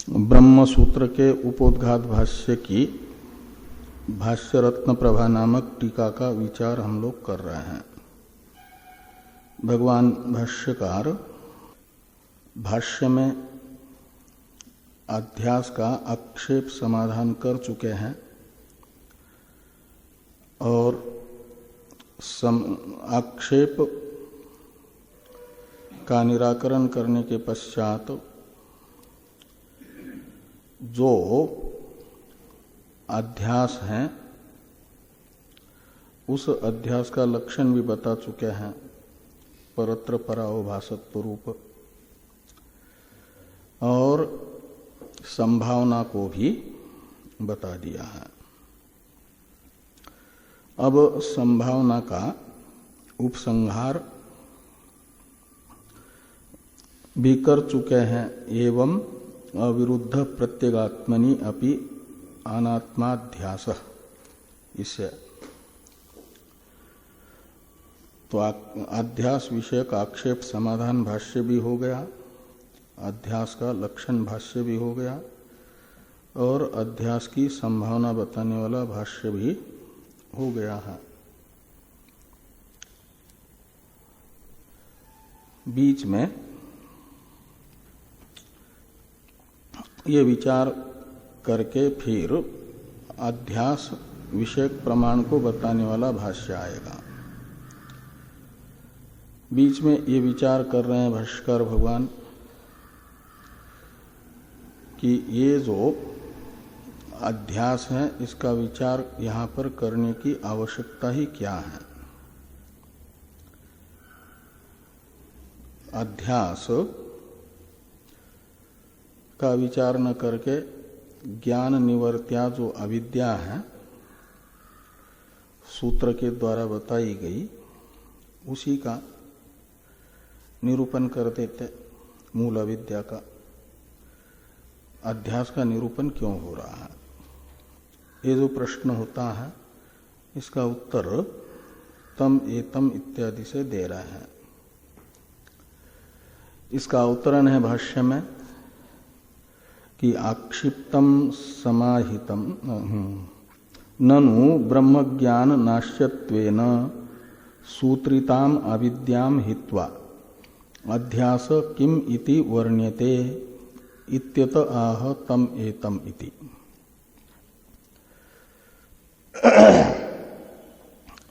ब्रह्म सूत्र के उपोद्घात भाष्य की भाष्य रत्न प्रभा नामक टीका का विचार हम लोग कर रहे हैं। भगवान भाष्यकार भाष्य में अध्यास का आक्षेप समाधान कर चुके हैं और आक्षेप का निराकरण करने के पश्चात जो अध्यास है उस अध्यास का लक्षण भी बता चुके हैं, परत्र परावभासत्व रूप, और संभावना को भी बता दिया है। अब संभावना का उपसंहार भी कर चुके हैं। एवं अविरुद्ध प्रत्यगात्मनि अपि अनात्माध्यास, इससे तो अध्यास विषयक आक्षेप समाधान भाष्य भी हो गया, अध्यास का लक्षण भाष्य भी हो गया और अध्यास की संभावना बताने वाला भाष्य भी हो गया है। बीच में ये विचार करके फिर अध्यास विषयक प्रमाण को बताने वाला भाष्य आएगा। बीच में ये विचार कर रहे हैं भाष्यकार भगवान कि ये जो अध्यास है इसका विचार यहाँ पर करने की आवश्यकता ही क्या है। अध्यास का विचार न करके ज्ञान निवर्त्या जो अविद्या है सूत्र के द्वारा बताई गई उसी का निरूपण कर देते। मूल अविद्या का अध्यास का निरूपण क्यों हो रहा है, ये जो प्रश्न होता है इसका उत्तर तम एतम इत्यादि से दे रहे हैं। इसका उत्तरण है भाष्य में कि आक्षिप्तम समाहितम ननु ब्रह्मज्ञान नाश्यत्वेन सूत्रिताम अविद्याम हित्वा अध्यास किम इति वर्ण्यते इत्यत आह तम एतम इति।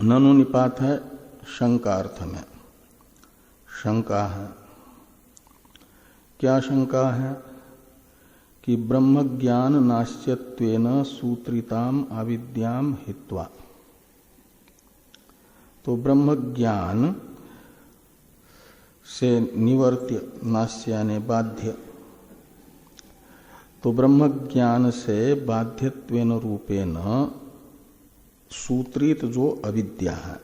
ननु निपात है शंकार्थ में, शंका है। क्या शंका है कि ब्रह्म ज्ञान नाश्यत्वेन सूत्रिताम अविद्याम हित्वा, तो ब्रह्म ज्ञान से निवर्त्य, नाश्य यानी बाध्य, तो ब्रह्म ज्ञान से बाध्यत्वेन रूपेण सूत्रित जो अविद्या है,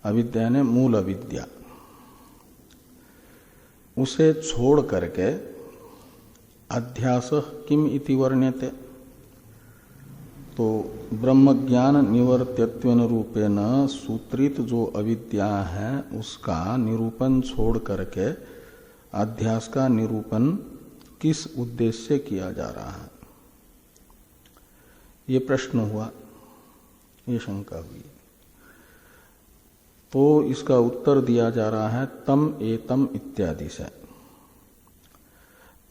अविद्या ने मूल अविद्या, उसे छोड़ करके अध्यास किम इति वर्ण्यते, तो ब्रह्म ज्ञान निवर्त्यत्वेन रूपेण सूत्रित जो अविद्या है उसका निरूपण छोड़ करके अध्यास का निरूपण किस उद्देश्य से किया जा रहा है, ये प्रश्न हुआ, ये शंका हुई। तो इसका उत्तर दिया जा रहा है तम एतम इत्यादि से।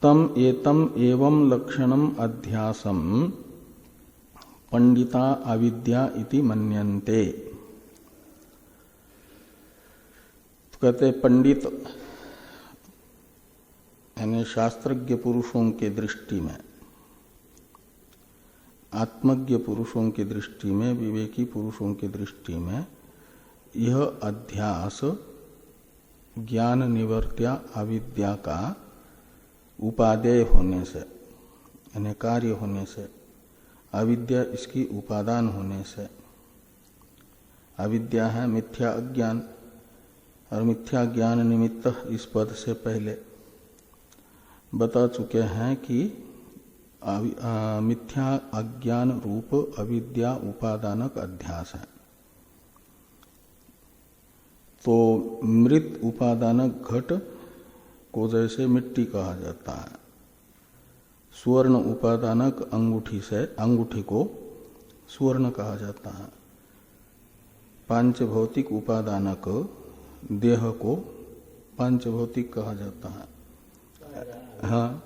तम एतम एवं लक्षणम अध्यासम पंडिता अविद्या इति मन्यन्ते। तो कहते पंडित यानी शास्त्रज्ञ पुरुषों के दृष्टि में, आत्मज्ञ पुरुषों की दृष्टि में, विवेकी पुरुषों की दृष्टि में यह अध्यास ज्ञान निवर्त्या अविद्या का उपादेय होने से, यानी कार्य होने से, अविद्या इसकी उपादान होने से, अविद्या है मिथ्या अज्ञान और मिथ्या ज्ञान निमित्त इस पद से पहले बता चुके हैं कि मिथ्या अज्ञान रूप अविद्या उपादानक अध्यास है। तो मृत उपादानक घट को जैसे मिट्टी कहा जाता है, सुवर्ण उपादानक अंगूठी को सुवर्ण कहा जाता है। पांच भौतिक उपादानक देह को पांच भौतिक कहा जाता है। हाँ,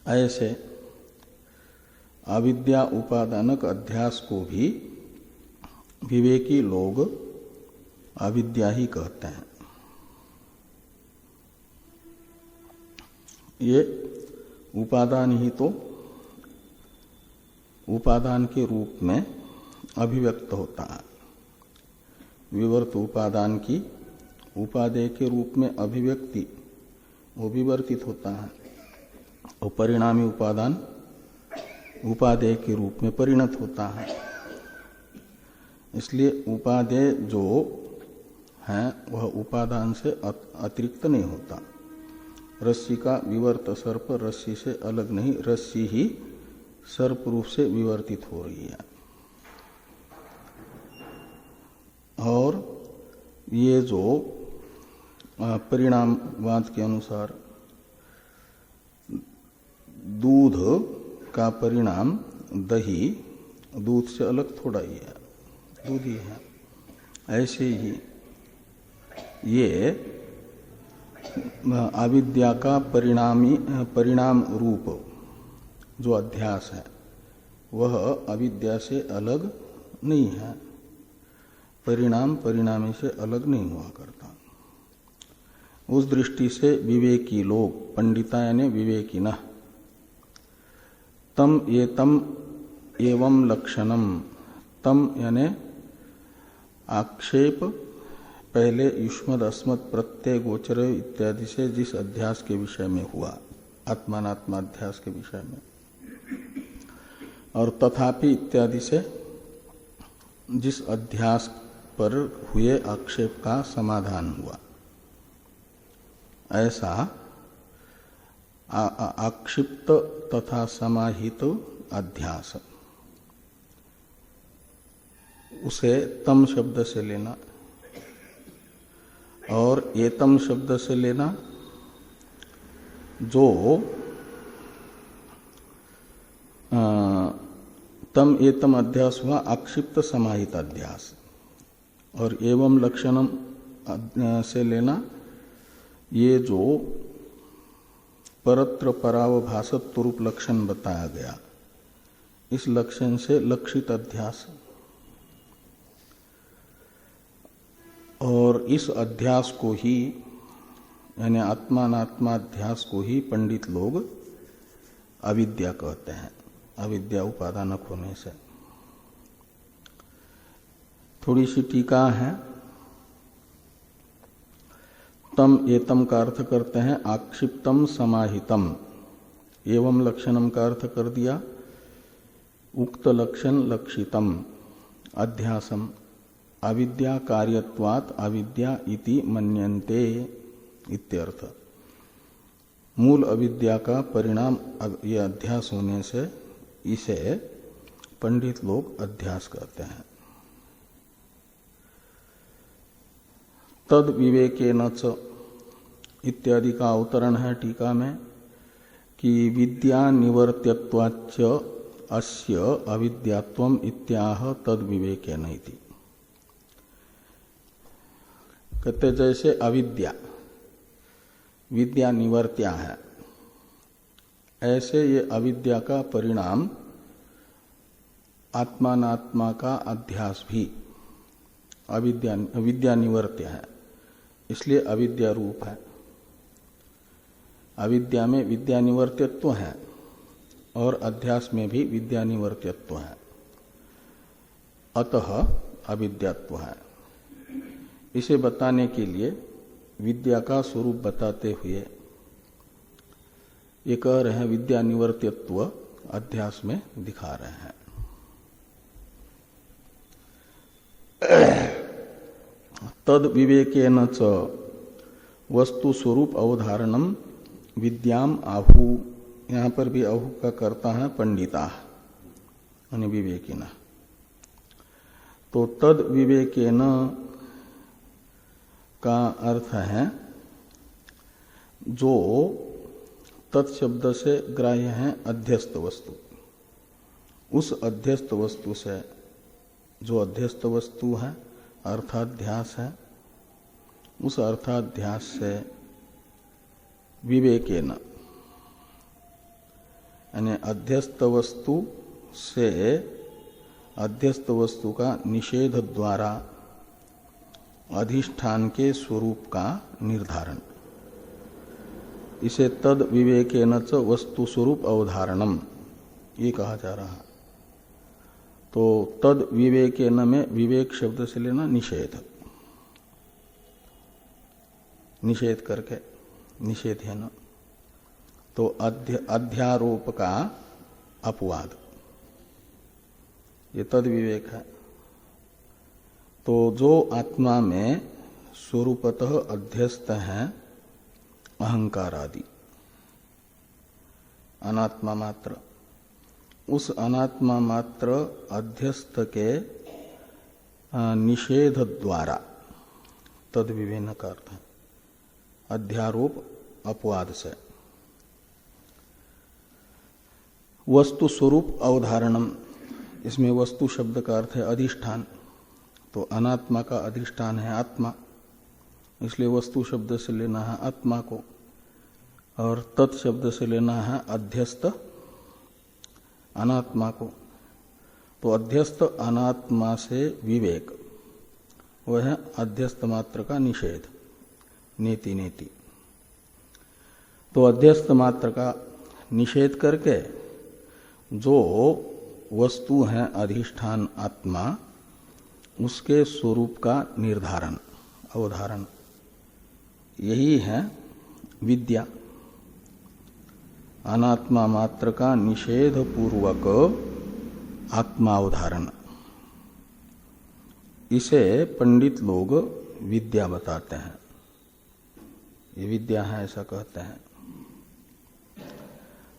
ऐसे अविद्या उपादानक अध्यास को भी विवेकी लोग अविद्या ही कहते हैं। ये उपादान ही तो उपादान के रूप में अभिव्यक्त होता है। विवर्त उपादान की उपादेय के रूप में अभिव्यक्ति वो विवर्तित होता है और परिणामी उपादान उपादेय के रूप में परिणत होता है। इसलिए उपादेय जो है वह उपादान से अतिरिक्त नहीं होता। रस्सी का विवर्त सर्प रस्सी से अलग नहीं, रस्सी ही सर्प रूप से विवर्तित हो रही है। और ये जो परिणामवाद के अनुसार दूध का परिणाम दही दूध से अलग थोड़ा ही है, दूध ही है। ऐसे ही ये अविद्या का परिणाम रूप जो अध्यास है वह अविद्या से अलग नहीं है। परिणाम परिणामी से अलग नहीं हुआ करता। उस दृष्टि से विवेकी लोग, पंडिता यानी विवेकिनः, तम एवं लक्षणम, तम यानी आक्षेप पहले युष्मद अस्मत् प्रत्यय गोचर इत्यादि से जिस अध्यास के विषय में हुआ, आत्मानात्माध्यास के विषय में, और तथापि इत्यादि से जिस अध्यास पर हुए आक्षेप का समाधान हुआ, ऐसा आक्षिप्त तथा समाहित अध्यास, उसे तम शब्द से लेना और एतम शब्द से लेना। जो तम एतम अध्यास हुआ आक्षिप्त समाहित अध्यास, और एवं लक्षणम से लेना ये जो परत्र परावभासत्व रूप लक्षण बताया गया, इस लक्षण से लक्षित अध्यास। और इस अध्यास को ही यानी आत्मानात्माध्यास को ही पंडित लोग अविद्या कहते हैं, अविद्या उपादानक होने से। थोड़ी सी टीका है। तम एतम का अर्थ करते हैं आक्षिप्तम समाहितम, एवं लक्षणम का अर्थ कर दिया उक्त लक्षण लक्षितम अध्यासम, अविद्या कार्यत्वात् अविद्या इति मन्यन्ते इत्यर्थ। मूल अविद्या का परिणाम ये अध्यास होने से इसे पंडित लोग अध्यास कहते हैं। तद विवेकेन च इत्यादि का अवतरण है टीका में कि विद्या निवर्त्यत्वाच्च अस्य अविद्यात्वम इत्याह तद विवेकेन इति। कहते जैसे अविद्या विद्या निवर्त्या है, ऐसे ये अविद्या का परिणाम आत्मानात्मा का अध्यास भी विद्या निवर्त्य है, इसलिए अविद्या रूप है। अविद्या में विद्या निवर्त्यत्व है और अध्यास में भी विद्या निवर्त्यत्व है, अतः अविद्यात्व है। इसे बताने के लिए विद्या का स्वरूप बताते हुए ये कह रहे हैं विद्या निवर्त्यत्व अध्यास में दिखा रहे हैं। तद विवेकेन च वस्तु स्वरूप अवधारणम विद्याम आहु, यहां पर भी आहु का करता है पंडिता यानी विवेकिना। तो तद विवेकेन का अर्थ है जो तत्शब्द से ग्राह्य है अध्यस्त वस्तु। उस अध्यस्त वस्तु से, जो अध्यस्त वस्तु है अर्थाध्यास है, उस अर्थाध्यास से विवेकेन, यानी अध्यस्त वस्तु से अध्यस्त वस्तु का निषेध द्वारा अधिष्ठान के स्वरूप का निर्धारण, इसे तद विवेकेन च वस्तु स्वरूप अवधारणम ये कहा जा रहा है। तो तद विवेकेन में विवेक शब्द से लेना निषेध, निषेध करके, निषेध है ना, तो अध्यारोप का अपवाद, ये तद विवेक है। तो जो आत्मा में स्वरूपतः अध्यस्त है अहंकार आदि, अनात्मा मात्र, उस अनात्मा मात्र अध्यस्त के निषेध द्वारा, तद विवेक का अर्थ है अध्यारोप अपवाद से, वस्तु स्वरूप अवधारणम, इसमें वस्तु शब्द का अर्थ है अधिष्ठान। तो अनात्मा का अधिष्ठान है आत्मा, इसलिए वस्तु शब्द से लेना है आत्मा को, और तत् शब्द से लेना है अध्यस्त अनात्मा को। तो अध्यस्त अनात्मा से विवेक, वह है अध्यस्त मात्र का निषेध, नेति नेति। तो अध्यस्त मात्र का निषेध करके जो वस्तु है अधिष्ठान आत्मा, उसके स्वरूप का निर्धारण, अवधारण, यही है विद्या। अनात्मा मात्र का निषेध पूर्वक आत्मावधारण, इसे पंडित लोग विद्या बताते हैं। ये विद्या है ऐसा कहते हैं।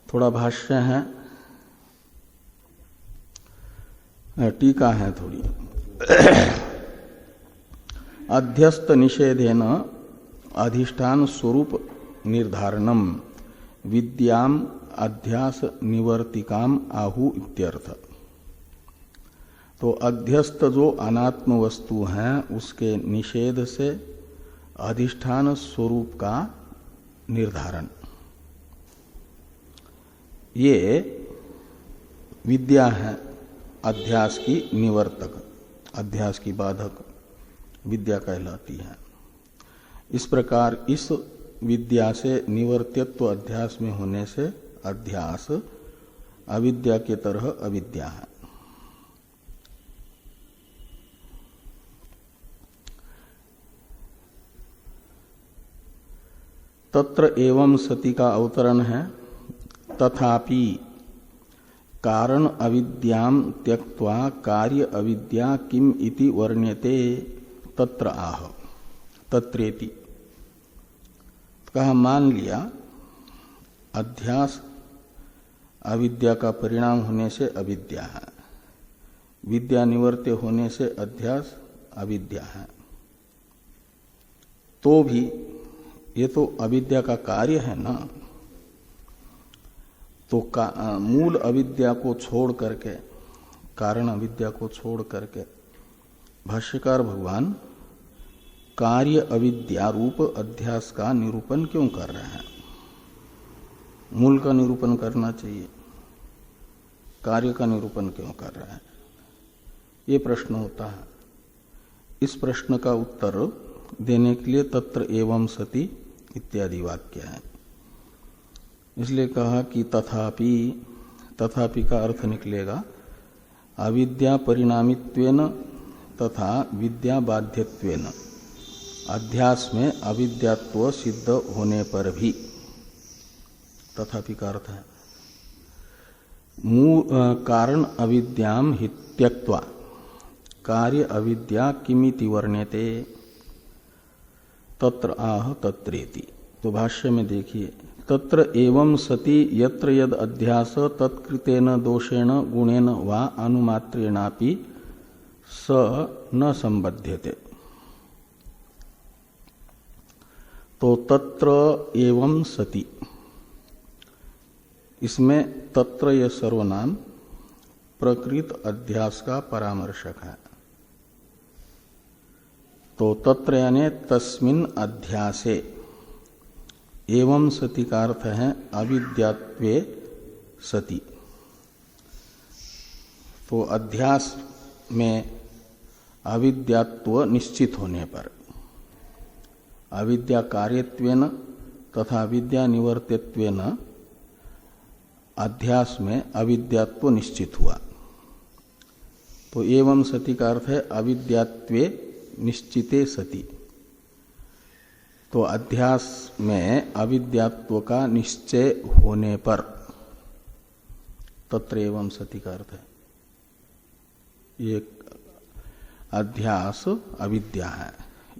थोड़ा भाष्य है, टीका है थोड़ी। अध्यस्त निषेधेन अधिष्ठान स्वरूप निर्धारणम विद्याम अध्यास निवर्तिकाम आहु इत्यर्थ। तो अध्यस्त जो अनात्म वस्तु है उसके निषेध से अधिष्ठान स्वरूप का निर्धारण, ये विद्या है अध्यास की निवर्तक, अध्यास की बाधक विद्या कहलाती है। इस प्रकार इस विद्या से निवर्त्यत्व अध्यास में होने से अध्यास अविद्या के तरह अविद्या है। तत्र एवं सति का अवतरण है, तथापि कारण अविद्याम त्यक्त्वा कार्य अविद्या किम इति वर्ण्यते तत्र आह तत्रेति। कहा मान लिया अध्यास अविद्या का परिणाम होने से अविद्या है, विद्या निवर्त्य होने से अध्यास अविद्या है, तो भी ये तो अविद्या का कार्य है ना। तो मूल अविद्या को छोड़ करके, कारण अविद्या को छोड़ करके भाष्यकार भगवान कार्य अविद्या रूप अध्यास का निरूपण क्यों कर रहे हैं? मूल का निरूपण करना चाहिए, कार्य का निरूपण क्यों कर रहे हैं? ये प्रश्न होता है। इस प्रश्न का उत्तर देने के लिए तत्र एवं सति इत्यादि वाक्य है। इसलिए कहा कि तथापि, तथापि का अर्थ निकलेगा अविद्या परिणामित्वेन तथा विद्या बाध्यत्वेन, अध्यास में अविद्यात्व सिद्ध होने पर भी, तथापि का अर्थ है कारण अविद्याम हि त्यक्त्वा कार्य अविद्या किमिति वर्ण्यते तत्र आह तत्रेति। तो भाष्य में देखिए, तत्र एवं सति यत्र यद अध्यास तत्कृतेन दोषेण गुणेन वा अनुमात्रेणापि स न संबध्यते। तो तत्र एवं सति, इसमें तत्र यह सर्वनाम प्रकृत अध्यास का परामर्शक है। तो तत्र यानी तस्मिन् अध्यासे, एवं सति का अर्थ है अविद्यात्वे सति। तो अध्यास में अविद्यात्व निश्चित होने पर, अविद्या कार्यत्वेन तथा विद्या निवर्तित्वेन अध्यास में अविद्यात्व निश्चित हुआ। तो एवं सति का अर्थ है अविद्यात्वे निश्चिते सति। तो अध्यास में अविद्यात्व का निश्चय होने पर, तत्र एवं सति का अर्थ है ये अध्यास अविद्या है,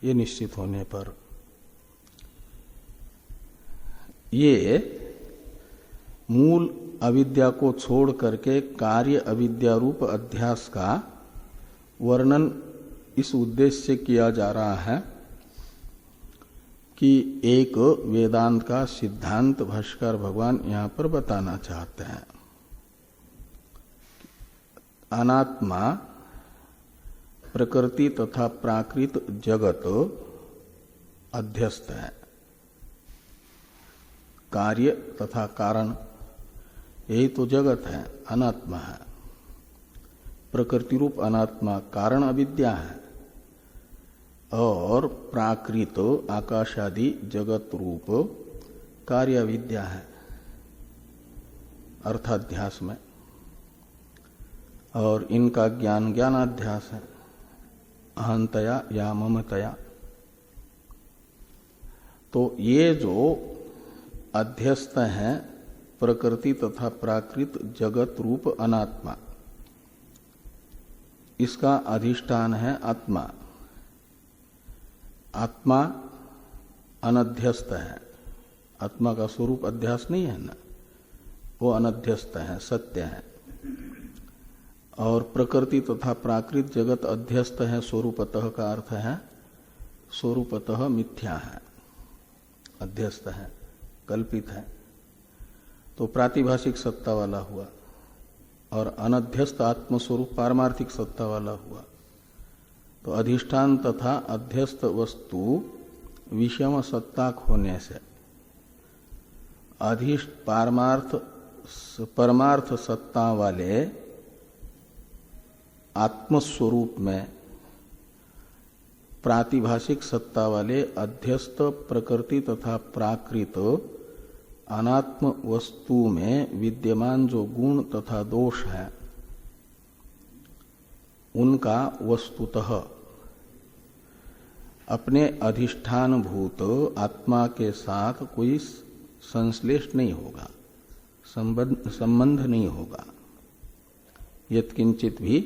ये निश्चित होने पर ये मूल अविद्या को छोड़ करके कार्य अविद्या रूप अध्यास का वर्णन इस उद्देश्य से किया जा रहा है कि एक वेदांत का सिद्धांत भाष्यकार भगवान यहां पर बताना चाहते हैं। अनात्मा प्रकृति तथा प्राकृत जगत अध्यस्त है, कार्य तथा कारण यही तो जगत है, अनात्मा है। प्रकृति रूप अनात्मा कारण अविद्या है और प्राकृत आकाश आदि जगत रूप कार्य अविद्या है अर्थाध्यास में, और इनका ज्ञान ज्ञानाध्यास है अहंतया या ममतया। तो ये जो अध्यस्त है प्रकृति तथा प्राकृत जगत रूप अनात्मा, इसका अधिष्ठान है आत्मा। आत्मा अनध्यस्त है, आत्मा का स्वरूप अध्यास नहीं है ना, वो अनध्यस्त है, सत्य है। और प्रकृति तथा प्राकृत जगत अध्यस्त है, स्वरूपतः का अर्थ है स्वरूपतः मिथ्या है, अध्यस्त है, कल्पित है। तो प्रातिभाषिक सत्ता वाला हुआ और अनध्यस्त आत्मस्वरूप पारमार्थिक सत्ता वाला हुआ। तो अधिष्ठान तथा अध्यस्त वस्तु विषम सत्ताक होने से परमार्थ सत्ता वाले आत्मस्वरूप में प्रातिभाषिक सत्ता वाले अध्यस्त प्रकृति तथा प्राकृत अनात्म वस्तु में विद्यमान जो गुण तथा दोष है, उनका वस्तुतः अपने अधिष्ठानभूत आत्मा के साथ कोई संश्लेष नहीं होगा, संबंध नहीं होगा। यत्किंचित भी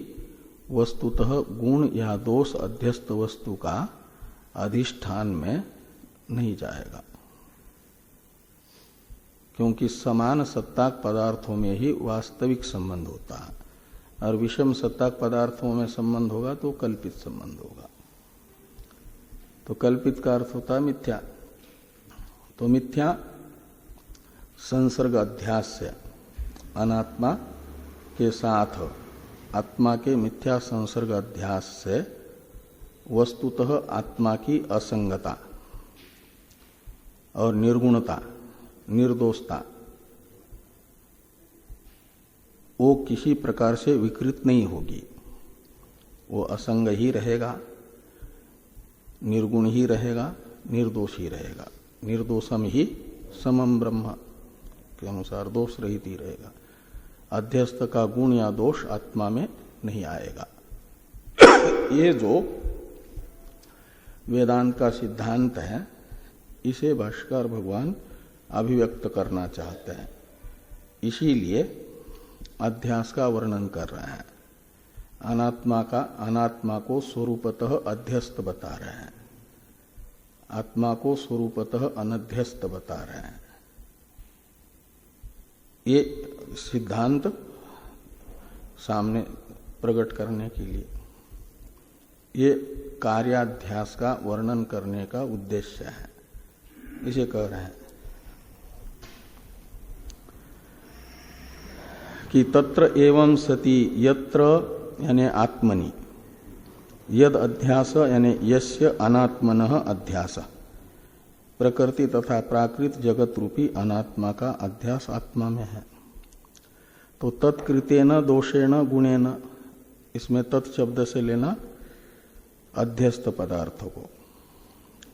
वस्तुतः गुण या दोष अध्यस्त वस्तु का अधिष्ठान में नहीं जाएगा, क्योंकि समान सत्ताक पदार्थों में ही वास्तविक संबंध होता है, और विषम सत्ताक पदार्थों में संबंध होगा तो कल्पित संबंध होगा। तो कल्पित का अर्थ होता है मिथ्या। तो मिथ्या संसर्ग अध्यास से अनात्मा के साथ आत्मा के मिथ्या संसर्ग अध्यास से वस्तुतः आत्मा की असंगता और निर्गुणता, निर्दोषता, वो किसी प्रकार से विकृत नहीं होगी। वो असंग ही रहेगा, निर्गुण ही रहेगा, निर्दोष ही रहेगा। निर्दोषम ही समम ब्रह्म के अनुसार दोष रहित ही रहेगा। अध्यस्त का गुण या दोष आत्मा में नहीं आएगा। ये जो वेदांत का सिद्धांत है, इसे भाष्यकार भगवान अभिव्यक्त करना चाहते हैं, इसीलिए अध्यास का वर्णन कर रहे हैं। अनात्मा को स्वरूपतः अध्यस्त बता रहे हैं, आत्मा को स्वरूपतः अनध्यस्त बता रहे हैं। ये सिद्धांत सामने प्रकट करने के लिए ये कार्याध्यास का वर्णन करने का उद्देश्य है, इसे कह रहे हैं। कि तत्र एवं सति यत्र यानी आत्मनि, यद अध्यास यानी यस्य अनात्मनः अध्यास, प्रकृति तथा प्राकृत जगत रूपी अनात्मा का अध्यास आत्मा में है। तो तत्कृतेन दोषेण गुणेन, इसमें तत् शब्द से लेना अध्यस्त पदार्थ को।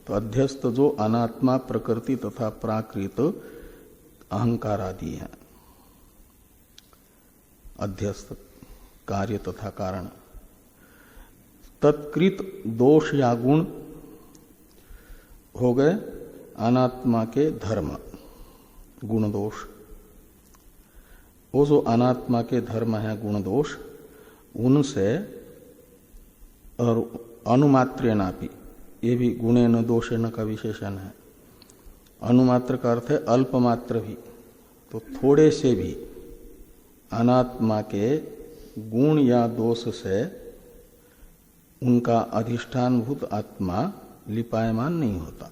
तो अध्यस्त जो अनात्मा प्रकृति तथा प्राकृत अहंकार आदि है, अध्यस्त कार्य तथा कारण, तत्कृत दोष या गुण हो गए अनात्मा के धर्म, गुण दोष। वो जो अनात्मा के धर्म है गुण दोष, उनसे और अनुमात्रेणापि, ये भी गुणेन दोषेन का विशेषण है। अनुमात्र का अर्थ है अल्पमात्र भी, तो थोड़े से भी अनात्मा के गुण या दोष से उनका अधिष्ठानभूत आत्मा लिपायमान नहीं होता,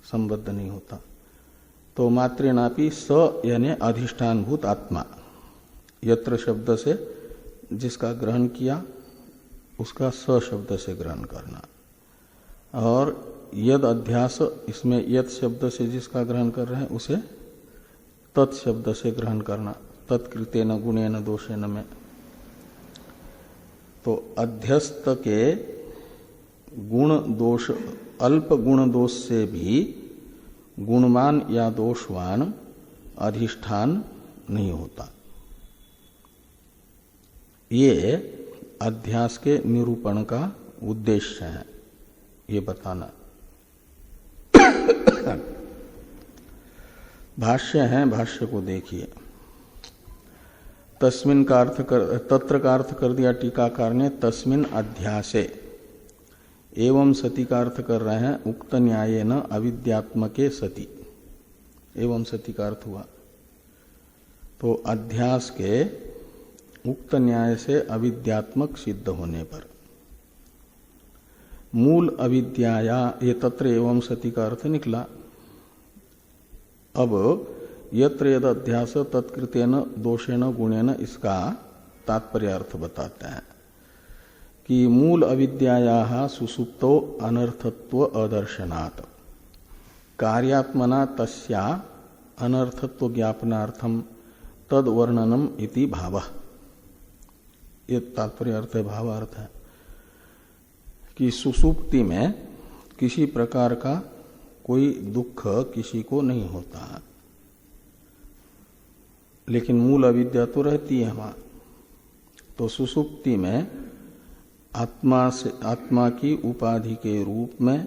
संबद्ध नहीं होता। तो मात्रेणापि स यानी अधिष्ठानभूत आत्मा, यत्र शब्द से जिसका ग्रहण किया उसका स शब्द से ग्रहण करना, और यद अध्यास, इसमें यद शब्द से जिसका ग्रहण कर रहे हैं उसे तत् शब्द से ग्रहण करना, तत्कृतेन गुणेन दोषेन में। तो अध्यस्त के गुण दोष, अल्प गुण दोष से भी गुणवान या दोषवान अधिष्ठान नहीं होता। ये अध्यास के निरूपण का उद्देश्य है, ये बताना। भाष्य है, भाष्य को देखिए। तस्मिन का अर्थ कर, तत्र का अर्थ कर दिया टीकाकार ने तस्मिन अध्यासे, एवं सति का अर्थ कर रहे हैं उक्त न्यायेन अविद्यात्मके सति, एवं सति का अर्थ हुआ। तो अध्यास के उक्त न्याय से अविद्यात्मक सिद्ध होने पर, मूल अविद्याया, ये तत्र एवं सति का अर्थ निकला। अब यत्र यद अध्यास तत्कृतेन दोषेण गुणेन, इसका तात्पर्य अर्थ बताते हैं कि मूल अविद्यायाः सुसुप्तो अनर्थत्व अदर्शनात् कार्यात्मना तस्या अनर्थत्व ज्ञापनार्थम तद वर्णनम इति भावः। ये तात्पर्य अर्थ है, भाव अर्थ है कि सुसुप्ति में किसी प्रकार का कोई दुख किसी को नहीं होता, लेकिन मूल अविद्या तो रहती है वहां। तो सुसुप्ति में आत्मा की उपाधि के रूप में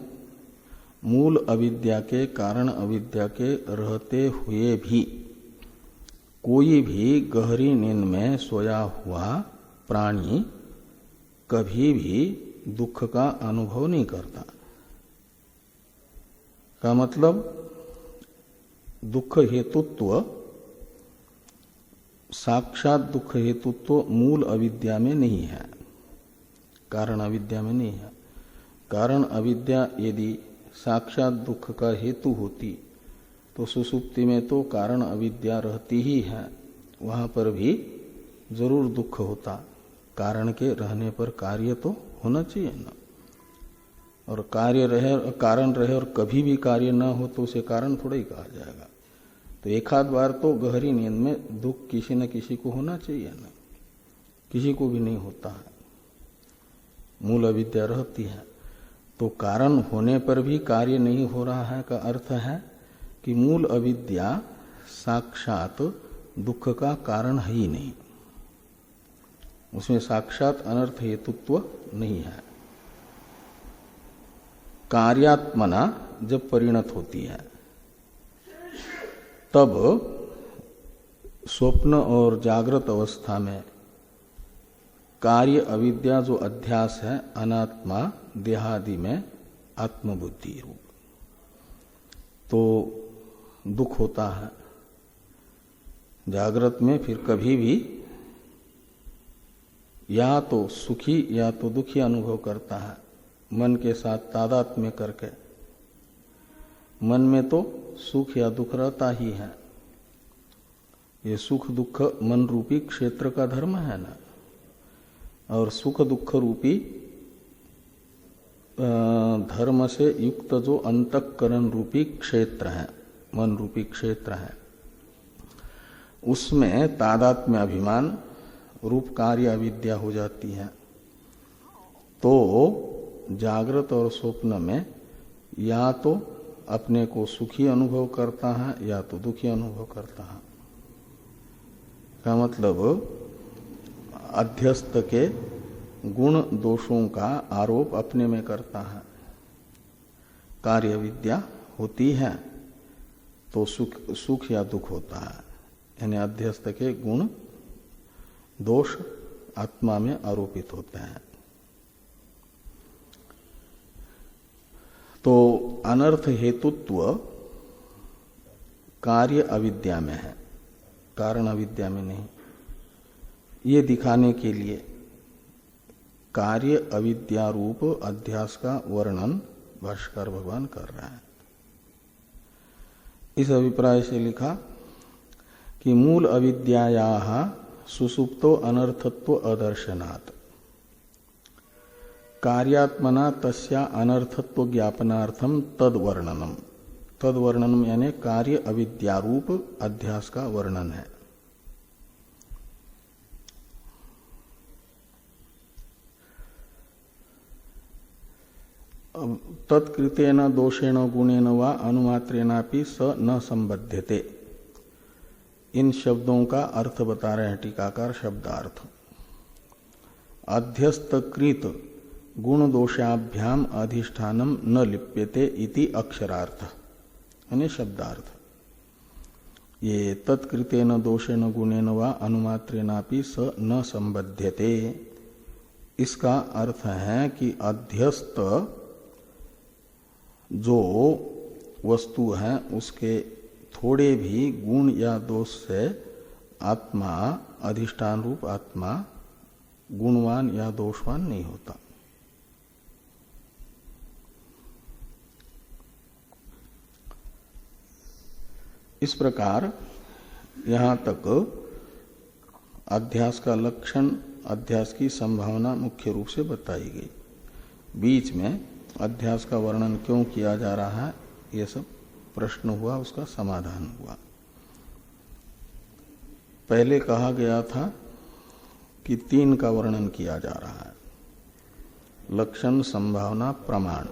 मूल अविद्या के कारण अविद्या के रहते हुए भी कोई भी गहरी नींद में सोया हुआ प्राणी कभी भी दुख का अनुभव नहीं करता। का मतलब दुख हेतुत्व, साक्षात दुख हेतुत्व मूल अविद्या में नहीं है, कारण अविद्या में नहीं है। कारण अविद्या यदि साक्षात दुख का हेतु होती तो सुसुप्ति में तो कारण अविद्या रहती ही है, वहां पर भी जरूर दुख होता। कारण के रहने पर कार्य तो होना चाहिए ना, और कार्य रहे, कारण रहे और कभी भी कार्य न हो तो उसे कारण थोड़ा ही कहा जाएगा। तो एक आध बार तो गहरी नींद में दुख किसी न किसी को होना चाहिए ना, किसी को भी नहीं होता है, मूल अविद्या रहती है। तो कारण होने पर भी कार्य नहीं हो रहा है का अर्थ है कि मूल अविद्या साक्षात दुख का कारण है ही नहीं, उसमें साक्षात अनर्थ हेतुत्व नहीं है। कार्यात्मना जब परिणत होती है तब स्वप्न और जागृत अवस्था में कार्य अविद्या जो अध्यास है अनात्मा देहादि में आत्मबुद्धि रूप, तो दुख होता है। जागृत में फिर कभी भी या तो सुखी या तो दुखी अनुभव करता है, मन के साथ तादात्म्य करके। मन में तो सुख या दुख रहता ही है, ये सुख दुख मन रूपी क्षेत्र का धर्म है ना, और सुख दुख रूपी धर्म से युक्त जो अंतःकरण रूपी क्षेत्र है, मन रूपी क्षेत्र है, उसमें तादात्म्य अभिमान रूप कार्य अविद्या हो जाती है। तो जागृत और स्वप्न में या तो अपने को सुखी अनुभव करता है या तो दुखी अनुभव करता है। का मतलब अध्यस्त के गुण दोषों का आरोप अपने में करता है। कार्य विद्या होती है तो सुख या दुख होता है, यानी अध्यस्त के गुण दोष आत्मा में आरोपित होते हैं। तो अनर्थ हेतुत्व कार्य अविद्या में है, कारण अविद्या में नहीं। ये दिखाने के लिए कार्य अविद्या रूप अध्यास का वर्णन भाष्यकार भगवान कर रहे हैं। इस अभिप्राय से लिखा कि मूल अविद्यायाः सुसुप्तो अनर्थत्व अदर्शनात् कार्यात्मना तस्या अनर्थत्व ज्ञापनार्थम तद्वर्णनम। तद्वर्णनम यानी कार्य अविद्यारूप अध्यास का वर्णन है। तत्कृतेन दोषेण गुणेन वा अनुमात्रेणापि स न संबध्यते। इन शब्दों का अर्थ बता रहे हैं टीकाकार शब्दार्थ। अध्यस्तकृत गुण दोषाभ्याम अधिष्ठानम न लिप्यते इति अक्षरार्थ, यानी शब्दार्थ। ये तत्कृतेन दोषेण गुणेन वा अनुमात्रेणापि स न संबध्यते, इसका अर्थ है कि अध्यस्त जो वस्तु है उसके थोड़े भी गुण या दोष से आत्मा, अधिष्ठान रूप आत्मा गुणवान या दोषवान नहीं होता। इस प्रकार यहां तक अध्यास का लक्षण, अध्यास की संभावना मुख्य रूप से बताई गई। बीच में अध्यास का वर्णन क्यों किया जा रहा है, ये सब प्रश्न हुआ, उसका समाधान हुआ। पहले कहा गया था कि 3 का वर्णन किया जा रहा है, लक्षण, संभावना, प्रमाण।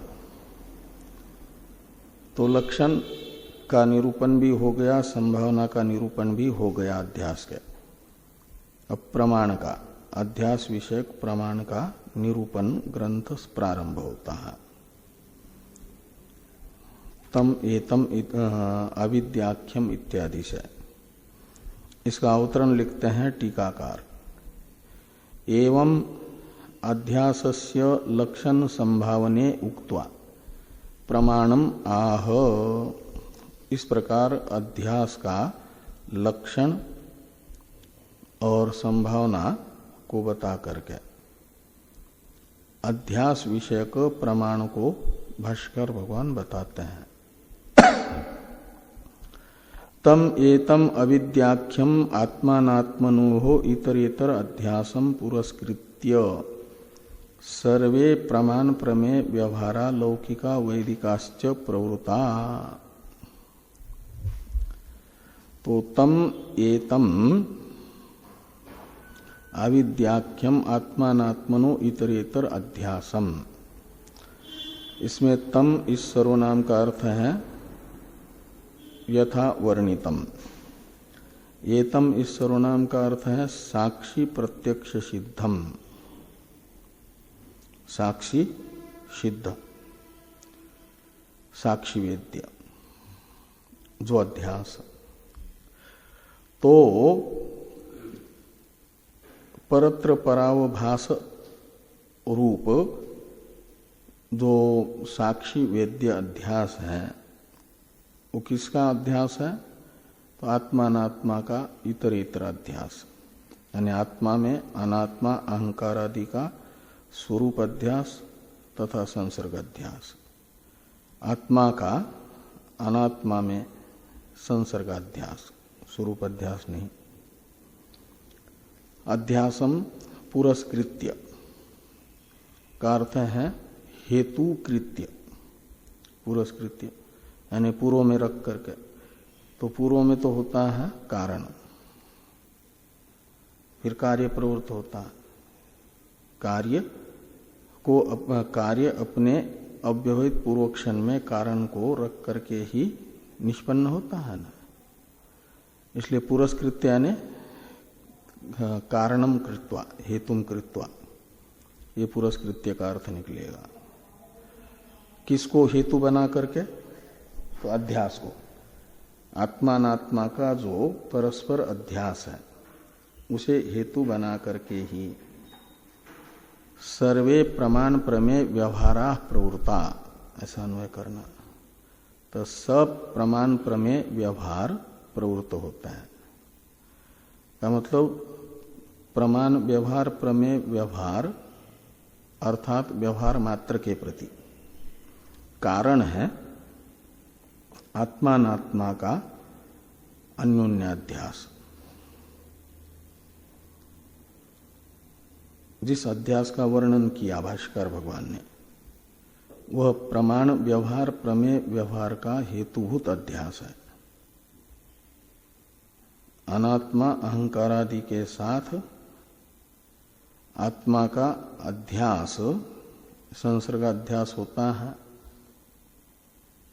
तो लक्षण का निरूपण भी हो गया, संभावना का निरूपण भी हो गया अध्यास के। अब प्रमाण का, अध्यास विषयक प्रमाण का निरूपण ग्रंथ प्रारंभ होता है। तम एतम अविद्याख्यम इत्यादि से। इसका अवतरण लिखते हैं टीकाकार। एवं अध्यासस्य लक्षण संभावने उक्त्वा प्रमाणम आह। इस प्रकार अध्यास का लक्षण और संभावना को बता करके अध्यास विषयक प्रमाण को भाष्यकार भगवान बताते हैं। तम एतम अविद्याख्यम आत्मानात्मनोः इतरेतर अध्यासम पुरस्कृत्य सर्वे प्रमाण प्रमेय व्यवहारा लौकिका वैदिकाश्च प्रवृत्ता। तो तम एतम अविद्याख्यम आत्मानात्मनो इतरेतर अध्यासम, इसमें तम इस सर्वनाम का अर्थ है यथा वर्णितम। एतम इस सर्वनाम का अर्थ है साक्षी प्रत्यक्ष सिद्धम, साक्षी सिद्ध, साक्षी वेद्य जो अध्यास। तो परत्र परावभास रूप जो साक्षी वेद्य अध्यास है वो किसका अध्यास है? तो आत्मानात्मा का इतरेतर अध्यास, यानी आत्मा में अनात्मा अहंकार आदि का स्वरूप अध्यास तथा संसर्ग अध्यास, आत्मा का अनात्मा में संसर्गाध्यास, स्वरूप अध्यास नहीं। अध्यासम पुरस्कृत्य का अर्थ है हेतु कृत्य, पुरस्कृत्य यानी पूर्व में रख करके। तो पूर्व में तो होता है कारण, फिर कार्य प्रवृत्त होता है। कार्य अपने अव्यवहित पूर्व क्षण में कारण को रख करके ही निष्पन्न होता है ना। इसलिए पुरस्कृत्य यानी कारणम कृत्वा, हेतुम कृत्वा, ये पुरस्कृत्य का अर्थ निकलेगा। किसको हेतु बना करके? तो अध्यास को। आत्मानात्मा का जो परस्पर अध्यास है उसे हेतु बना करके ही सर्वे प्रमाण प्रमेय व्यवहारा प्रवृत्ता, ऐसा अन्वय करना। तो सब प्रमाण प्रमेय व्यवहार प्रवृत्त होता है का मतलब प्रमाण व्यवहार प्रमेय व्यवहार अर्थात व्यवहार मात्र के प्रति कारण है आत्मानात्मा का अन्योन्याध्यास। जिस अध्यास का वर्णन किया भाष्यकार भगवान ने, वह प्रमाण व्यवहार प्रमेय व्यवहार का हेतुभूत अध्यास है। अनात्मा अहंकारादि के साथ आत्मा का अध्यास संसर्गाध्यास होता है।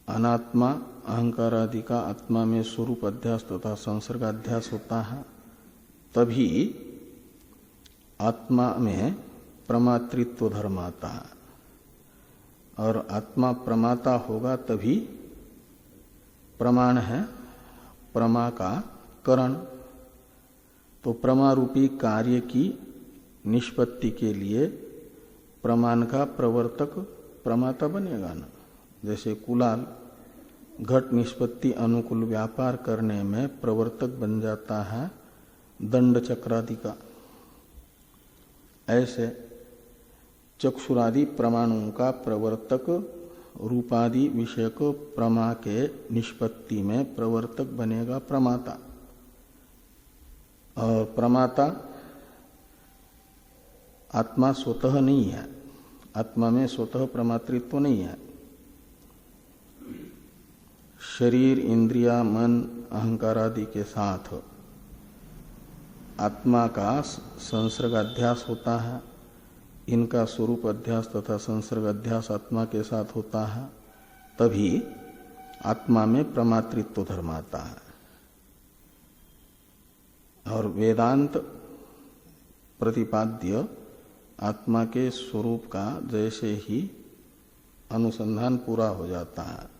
अनात्मा अहंकारादि का आत्मा में स्वरूप अध्यास तथा संसर्गाध्यास होता है। तभी आत्मा में प्रमातृत्व धर्म आता है, और आत्मा प्रमाता होगा तभी प्रमाण है प्रमा का करण। तो प्रमारूपी कार्य की निष्पत्ति के लिए प्रमाण का प्रवर्तक प्रमाता बनेगा ना। जैसे कुलाल घट निष्पत्ति अनुकूल व्यापार करने में प्रवर्तक बन जाता है दंड चक्रादि का। ऐसे चक्षुरादि प्रमाणों का प्रवर्तक रूपादि विषयक प्रमा के निष्पत्ति में प्रवर्तक बनेगा प्रमाता। और प्रमाता आत्मा स्वतः नहीं है, आत्मा में स्वतः प्रमातृत्व नहीं है। शरीर इंद्रिया मन अहंकार आदि के साथ आत्मा का संसर्गाध्यास होता है। इनका स्वरूप अध्यास तथा संसर्ग अध्यास आत्मा के साथ होता है, तभी आत्मा में प्रमातृत्व धर्म आता है। और वेदांत प्रतिपाद्य आत्मा के स्वरूप का जैसे ही अनुसंधान पूरा हो जाता है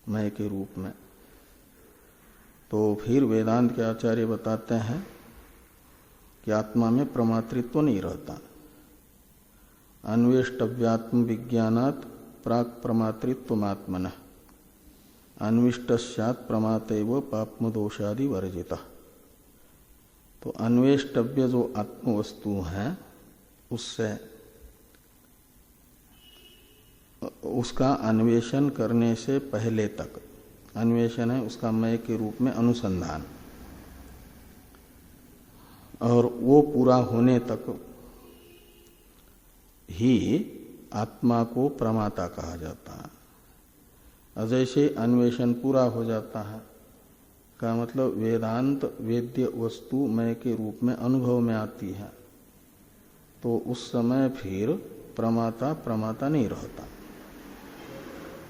मय के रूप में, तो फिर वेदांत के आचार्य बताते हैं कि आत्मा में प्रमातृत्व नहीं रहता। अन्वेष्टव्यात्म विज्ञानात् प्राक प्रमातृत्वमात्मनः अन्विष्टस्यात् प्रमातैव पाप्मदोषादि वर्जितः। तो अन्वेष्टव्य जो आत्मवस्तु है उससे उसका अन्वेषण करने से पहले तक, अन्वेषण है उसका मय के रूप में अनुसंधान, और वो पूरा होने तक ही आत्मा को प्रमाता कहा जाता है। और जैसे अन्वेषण पूरा हो जाता है का मतलब वेदांत वेद्य वस्तु मय के रूप में अनुभव में आती है, तो उस समय फिर प्रमाता प्रमाता नहीं रहता।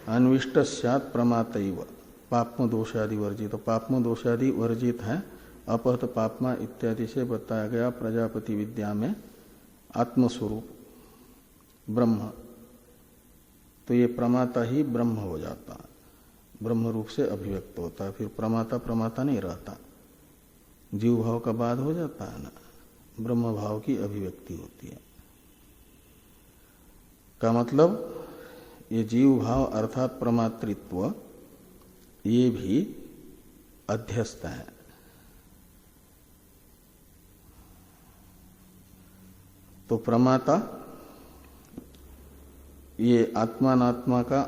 अन्विष्टस्यात् प्रमातैव पाप्म दोषादि वर्जित, तो पाप्म दोषादि वर्जित है अपहत पापमा इत्यादि से बताया गया प्रजापति विद्या में आत्मस्वरूप ब्रह्म। तो ये प्रमाता ही ब्रह्म हो जाता है, ब्रह्म रूप से अभिव्यक्त होता है। फिर प्रमाता प्रमाता नहीं रहता, जीव भाव का बाद हो जाता है ना, ब्रह्म भाव की अभिव्यक्ति होती है। का मतलब ये जीव भाव अर्थात प्रमातृत्व ये भी अध्यस्त है। तो प्रमाता ये आत्मानात्मा का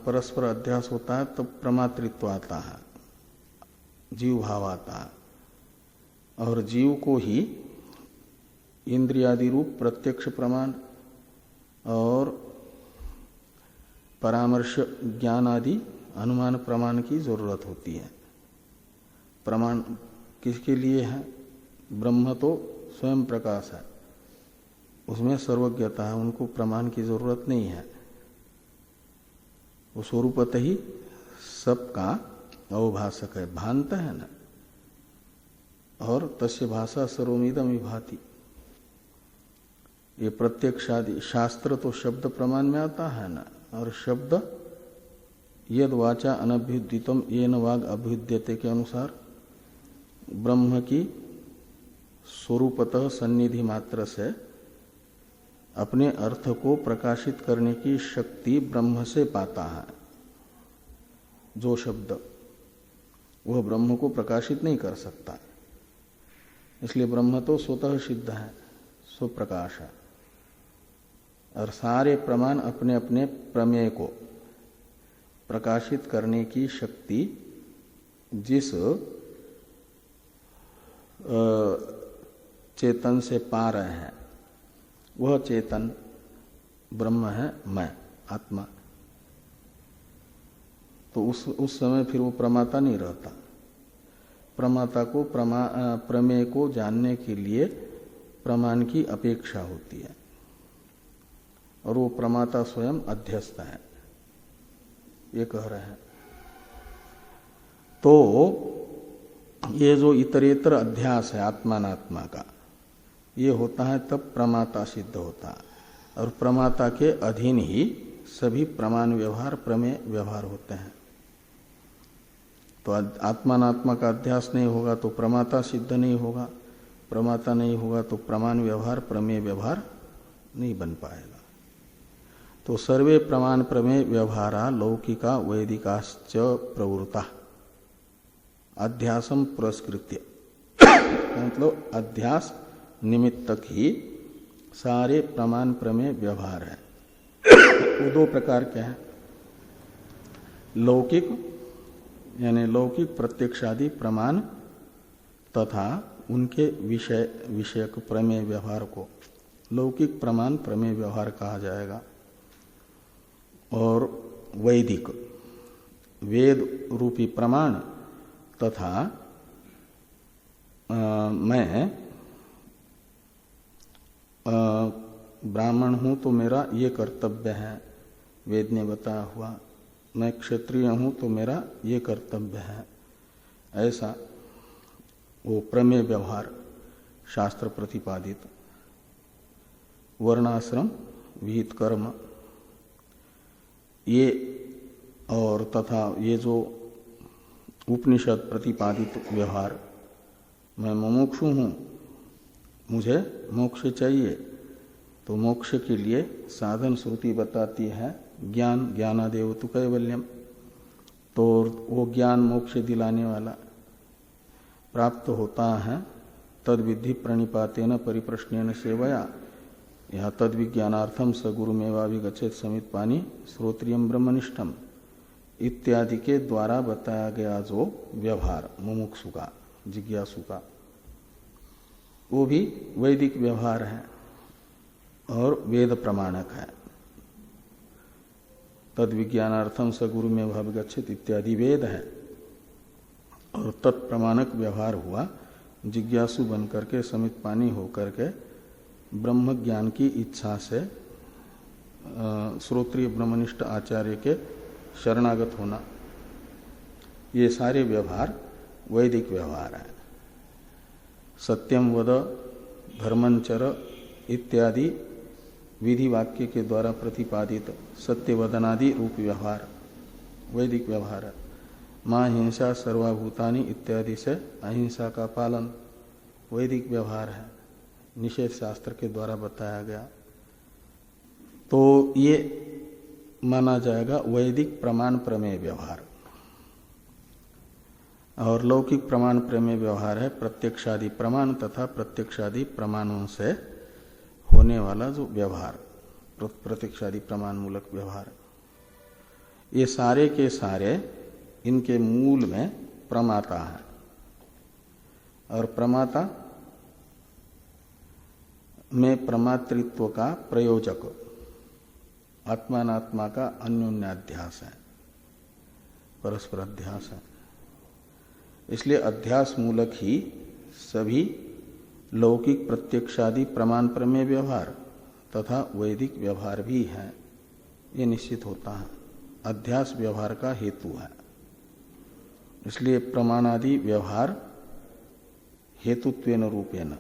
परस्पर अध्यास होता है तब प्रमातृत्व आता है। जीव भाव आता है, और जीव को ही इंद्रियादि रूप प्रत्यक्ष प्रमाण और परामर्श ज्ञान आदि अनुमान प्रमाण की जरूरत होती है। प्रमाण किसके लिए है? ब्रह्म तो स्वयं प्रकाश है, उसमें सर्वज्ञता है, उनको प्रमाण की जरूरत नहीं है। वो स्वरूपत ही सबका अवभाषक है, भानता है ना। और तस्य भाषा सर्वमिदं विभाति। ये प्रत्यक्षादि शास्त्र तो शब्द प्रमाण में आता है ना, और शब्द यद वाचा अनभ्युदितम येन वाग अभ्युद्यते के अनुसार ब्रह्म की स्वरूपतः सन्निधि मात्र से अपने अर्थ को प्रकाशित करने की शक्ति ब्रह्म से पाता है। जो शब्द वह ब्रह्म को प्रकाशित नहीं कर सकता, इसलिए ब्रह्म तो स्वतः सिद्ध है, स्वप्रकाश है। और सारे प्रमाण अपने अपने प्रमेय को प्रकाशित करने की शक्ति जिस चेतन से पा रहे हैं वह चेतन ब्रह्म है, मैं आत्मा। तो उस समय फिर वो प्रमाता नहीं रहता। प्रमाता को प्रमेय को जानने के लिए प्रमाण की अपेक्षा होती है, और वो प्रमाता स्वयं अध्यस्त है, ये कह रहे हैं। तो ये जो इतरेतर अध्यास है आत्मानात्मा का, ये होता है तब प्रमाता सिद्ध होता है, और प्रमाता के अधीन ही सभी प्रमाण व्यवहार प्रमेय व्यवहार होते हैं। तो आत्मानात्मा का अध्यास नहीं होगा तो प्रमाता सिद्ध नहीं होगा, प्रमाता नहीं होगा तो प्रमाण व्यवहार प्रमेय व्यवहार नहीं बन पाएगा। तो सर्वे प्रमाण प्रमेय व्यवहारा लौकिका वैदिकाश्च प्रवृत्ता अध्यासम पुरस्कृत्य, मतलब अध्यास निमित्तक ही सारे प्रमाण प्रमेय व्यवहार है। वो दो प्रकार के हैं, लौकिक यानी लौकिक प्रत्यक्षादि प्रमाण तथा उनके विषयक प्रमेय व्यवहार को लौकिक प्रमाण प्रमेय व्यवहार कहा जाएगा। और वैदिक वेद रूपी प्रमाण तथा मैं ब्राह्मण हूं तो मेरा ये कर्तव्य है, वेद ने बताया हुआ। मैं क्षत्रिय हूं तो मेरा ये कर्तव्य है, ऐसा वो प्रमेय व्यवहार शास्त्र प्रतिपादित। वर्णाश्रम विहित कर्म ये, और तथा ये जो उपनिषद प्रतिपादित व्यवहार, मैं मुमुक्षु हूं, मुझे मोक्ष चाहिए, तो मोक्ष के लिए साधन श्रुति बताती है ज्ञान, ज्ञानादेव तु कैवल्यम। तो वो ज्ञान मोक्ष दिलाने वाला प्राप्त होता है तद विधि प्रणिपातेन परिप्रश्नेन सेवया, यहाँ तद विज्ञानार्थम स गुरुमेवाभिगच्छेत् समित पानी श्रोत्रियम ब्रह्मनिष्ठम इत्यादि के द्वारा बताया गया जो व्यवहार मुमुक्षु का, जिज्ञासु का, वो भी वैदिक व्यवहार है और वेद प्रमाणक है। तद विज्ञानार्थम स गुरु में भावगच्छित इत्यादि वेद है, और तत्प्रमाणक व्यवहार हुआ जिज्ञासु बन करके समित पानी होकर के ब्रह्म ज्ञान की इच्छा से श्रोत्रिय ब्रह्मनिष्ठ आचार्य के शरणागत होना। ये सारे व्यवहार वैदिक व्यवहार है। सत्यम वद, धर्मंचर इत्यादि विधि वाक्य के द्वारा प्रतिपादित सत्यवदनादि रूप व्यवहार वैदिक व्यवहार है। मां हिंसा सर्वभूतानि इत्यादि से अहिंसा का पालन वैदिक व्यवहार है, निषेध शास्त्र के द्वारा बताया गया। तो ये माना जाएगा वैदिक प्रमाण प्रमेय व्यवहार। और लौकिक प्रमाण प्रमेय व्यवहार है प्रत्यक्षादि प्रमाण तथा प्रत्यक्षादि प्रमाणों से होने वाला जो व्यवहार, प्रत्यक्षादि प्रमाण मूलक व्यवहार। ये सारे के सारे इनके मूल में प्रमाता है, और प्रमाता में प्रमातृत्व का प्रयोजक आत्मानात्मा का अन्योन्याध्यास है, परस्पर अध्यास है। इसलिए अध्यास मूलक ही सभी लौकिक प्रत्यक्षादि प्रमाण प्रमेय व्यवहार तथा वैदिक व्यवहार भी है, ये निश्चित होता है। अध्यास व्यवहार का हेतु है, इसलिए प्रमाणादि व्यवहार हेतुत्वेन रूपेण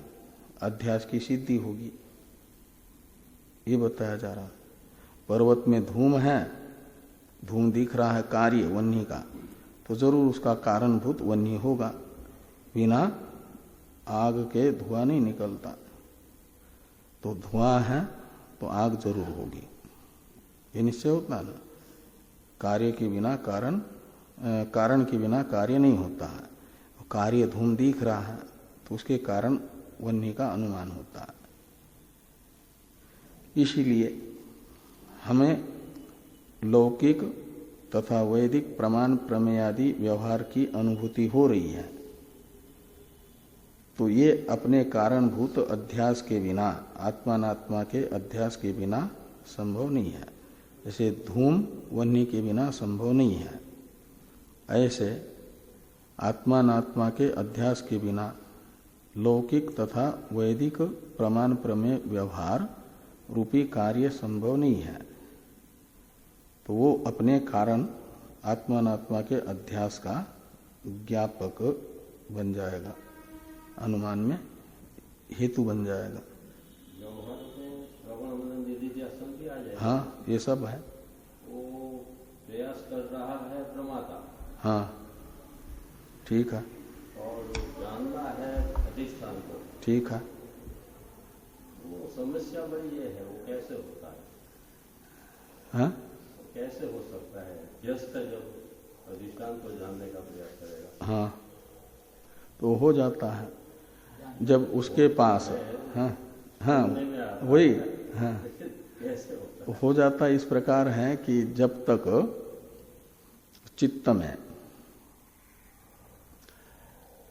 अध्यास की सिद्धि होगी, ये बताया जा रहा। पर्वत में धूम है, धूम दिख रहा है कार्य वन्य का, तो जरूर उसका कारणभूत वन्य होगा, बिना आग के धुआं नहीं निकलता। तो धुआं है तो आग जरूर होगी, ये निश्चय होता है ना। कार्य के बिना कारण, कारण के बिना कार्य नहीं होता है। कार्य धूम दिख रहा है तो उसके कारण वन्य का अनुमान होता है। इसीलिए हमें लौकिक तथा वैदिक प्रमाण प्रमेयादि व्यवहार की अनुभूति हो रही है, तो ये अपने कारणभूत अध्यास के बिना, आत्मानात्मा के अध्यास के बिना संभव नहीं है। जैसे धूम वन्य के बिना संभव नहीं है, ऐसे आत्मानात्मा के अध्यास के बिना लौकिक तथा वैदिक प्रमाण प्रमेय व्यवहार रूपी कार्य संभव नहीं है। तो वो अपने कारण आत्मानात्मा के अध्यास का ज्ञापक बन जाएगा, अनुमान में हेतु बन जाएगा। हाँ, ये सब है। वो प्रयास कर रहा है प्रमाता, हाँ ठीक है, और जानना है अधिष्ठान को, ठीक है। वो समस्या बड़ी ये है, वो कैसे होता है? हाँ? कैसे हो सकता है? व्यस्त जब अधिष्ठान को जानने का प्रयास करेगा, हाँ तो हो जाता है जब उसके पास, हाँ हाँ वही, हाँ कैसे होता है? हो जाता इस प्रकार है कि जब तक चित्त में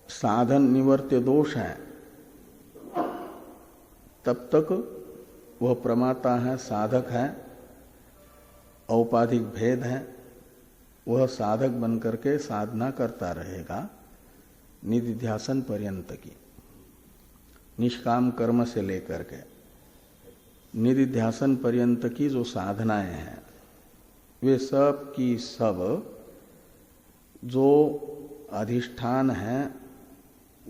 साधन निवर्त्य दोष है तब तक वह प्रमाता है, साधक है, औपाधिक भेद है, वह साधक बन करके साधना करता रहेगा निधिध्यासन पर्यंत की, निष्काम कर्म से लेकर के निधिध्यासन पर्यंत की जो साधनाएं हैं वे सब की सब जो अधिष्ठान है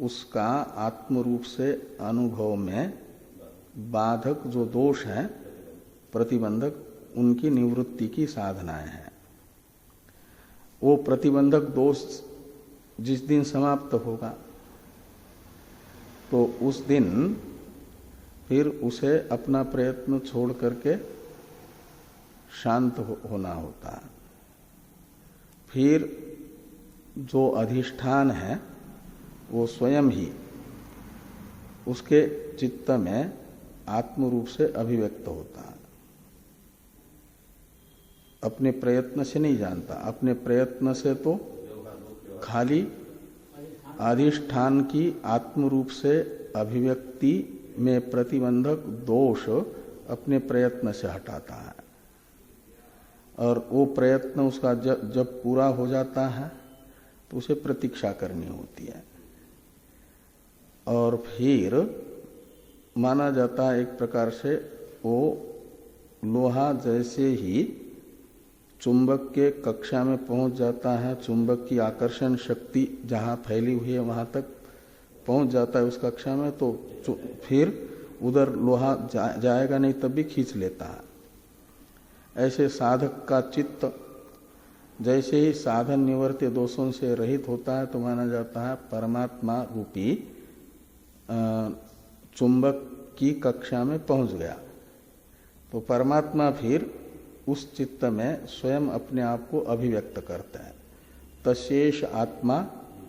उसका आत्मरूप से अनुभव में बाधक जो दोष है, प्रतिबंधक, उनकी निवृत्ति की साधनाएं हैं। वो प्रतिबंधक दोष जिस दिन समाप्त होगा तो उस दिन फिर उसे अपना प्रयत्न छोड़ करके शांत होना होता है। फिर जो अधिष्ठान है वो स्वयं ही उसके चित्त में आत्म रूप से अभिव्यक्त होता है। अपने प्रयत्न से नहीं जानता, अपने प्रयत्न से तो खाली अधिष्ठान की आत्म रूप से अभिव्यक्ति में प्रतिबंधक दोष अपने प्रयत्न से हटाता है, और वो प्रयत्न उसका जब पूरा हो जाता है तो उसे प्रतीक्षा करनी होती है। और फिर माना जाता है एक प्रकार से वो लोहा जैसे ही चुंबक के कक्षा में पहुंच जाता है, चुंबक की आकर्षण शक्ति जहां फैली हुई है वहां तक पहुंच जाता है उस कक्षा में, तो फिर उधर लोहा जाएगा नहीं तब भी खींच लेता है। ऐसे साधक का चित्त जैसे ही साधन निवर्त्य दोषों से रहित होता है तो माना जाता है परमात्मा रूपी चुंबक की कक्षा में पहुंच गया। तो परमात्मा फिर उस चित्त में स्वयं अपने आप को अभिव्यक्त करता है। तशेष आत्मा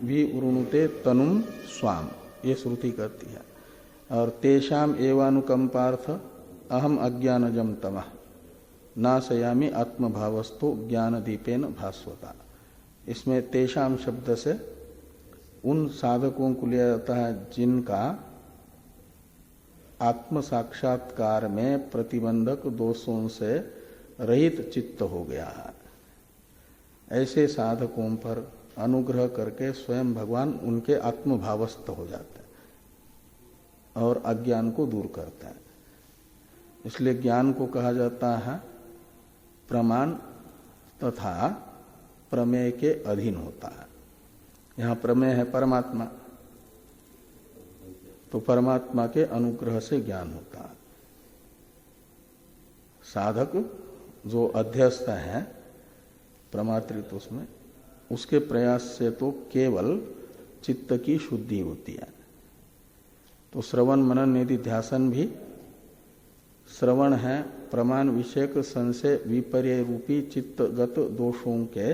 भी उरुणुते तनुम स्वाम, ये श्रुति करती है। और तेषाम एवानुकंपार्थ अहम अज्ञानजम तमः नाशयामि आत्मभावस्थो ज्ञान दीपेन भास्वता। इसमें तेषाम शब्द से उन साधकों को लिया जाता है जिनका आत्म साक्षात्कार में प्रतिबंधक दोषों से रहित चित्त हो गया है। ऐसे साधकों पर अनुग्रह करके स्वयं भगवान उनके आत्मभावस्थ हो जाते हैं और अज्ञान को दूर करते हैं। इसलिए ज्ञान को कहा जाता है प्रमाण तथा प्रमेय के अधीन होता है। यहाँ प्रमेय है परमात्मा, तो परमात्मा के अनुग्रह से ज्ञान होता है। साधक जो अध्यस्त है प्रमातृत्व उसमें, उसके प्रयास से तो केवल चित्त की शुद्धि होती है। तो श्रवण मनन निधि ध्यासन भी, श्रवण है प्रमाण विषयक संशय विपर्य रूपी चित्तगत दोषों के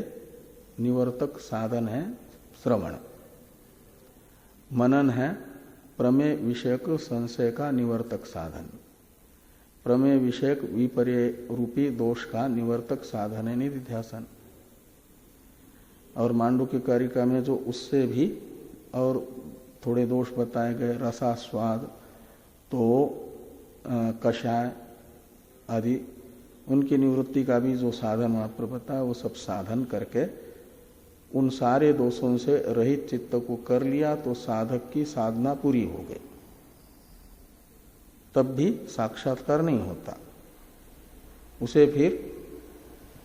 निवर्तक साधन है श्रवण। मनन है प्रमेय विषयक संशय का निवर्तक साधन, प्रमेय विषयक विपर्य रूपी दोष का निवर्तक साधन है निधिध्यासन। और मांडुक्य कारिका में जो उससे भी और थोड़े दोष बताए गए, रसास्वाद, तो कषाय आदि, उनकी निवृत्ति का भी जो साधन वहां पर बताया, वो सब साधन करके उन सारे दोषों से रहित चित्त को कर लिया तो साधक की साधना पूरी हो गई। तब भी साक्षात्कार नहीं होता, उसे फिर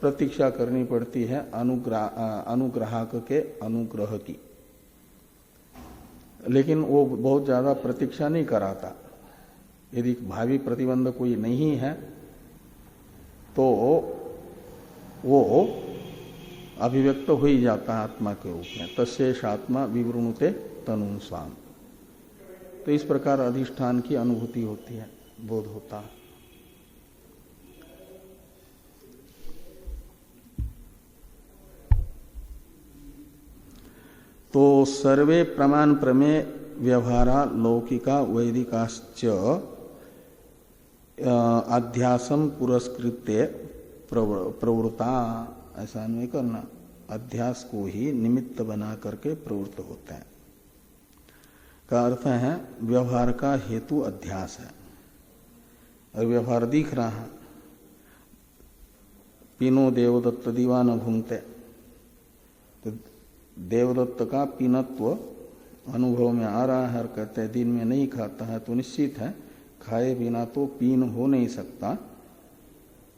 प्रतीक्षा करनी पड़ती है अनुग्राहक के अनुग्रह की। लेकिन वो बहुत ज्यादा प्रतीक्षा नहीं कराता। यदि भावी प्रतिबंध कोई नहीं है तो वो अभिव्यक्त हो ही जाता है आत्मा के रूप में। तस्येष आत्मा विवृणुते तनु स्वाम। तो इस प्रकार अधिष्ठान की अनुभूति होती है, बोध होता है। तो सर्वे प्रमाण प्रमेय व्यवहारा लौकिका वैदिकाश्च अध्यासम पुरस्कृत्य प्रवृत्ता, ऐसा नहीं करना, अध्यास को ही निमित्त बना करके प्रवृत्त होते हैं। का अर्थ है व्यवहार का हेतु अध्यास है। और व्यवहार दिख रहा है, पीनो देवदत्त दीवान भूंगते, तो देवदत्त का पीनत्व अनुभव में आ रहा है। और कहते हैं दिन में नहीं खाता है तो निश्चित है खाए बिना तो पीन हो नहीं सकता,